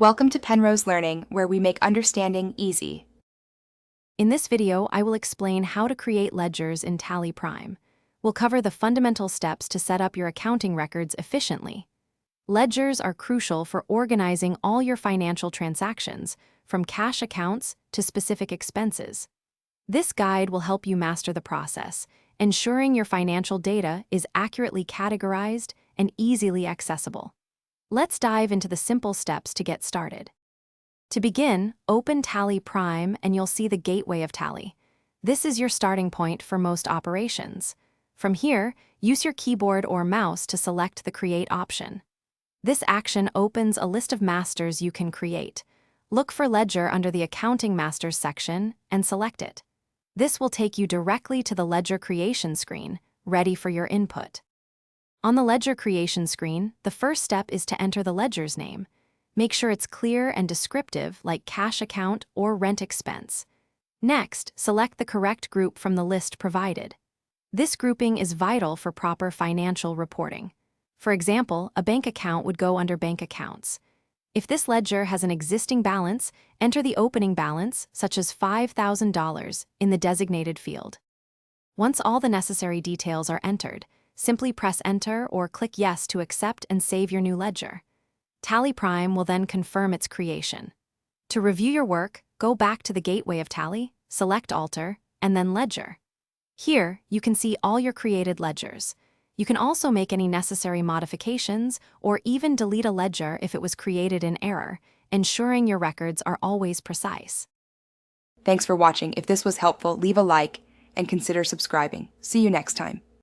Welcome to Penrose Learning, where we make understanding easy. In this video, I will explain how to create ledgers in Tally Prime. We'll cover the fundamental steps to set up your accounting records efficiently. Ledgers are crucial for organizing all your financial transactions, from cash accounts to specific expenses. This guide will help you master the process, ensuring your financial data is accurately categorized and easily accessible. Let's dive into the simple steps to get started. To begin, open Tally Prime and you'll see the gateway of Tally. This is your starting point for most operations. From here, use your keyboard or mouse to select the Create option. This action opens a list of masters you can create. Look for Ledger under the Accounting Masters section and select it. This will take you directly to the Ledger Creation screen, ready for your input. On the Ledger Creation screen, the first step is to enter the ledger's name. Make sure it's clear and descriptive, like cash account or rent expense. Next, select the correct group from the list provided. This grouping is vital for proper financial reporting. For example, a bank account would go under bank accounts. If this ledger has an existing balance, enter the opening balance, such as $5,000, in the designated field. Once all the necessary details are entered, simply press Enter or click Yes to accept and save your new ledger. Tally Prime will then confirm its creation. To review your work, go back to the gateway of Tally, select Alter, and then Ledger. Here, you can see all your created ledgers. You can also make any necessary modifications or even delete a ledger if it was created in error, ensuring your records are always precise. Thanks for watching. If this was helpful, leave a like and consider subscribing. See you next time.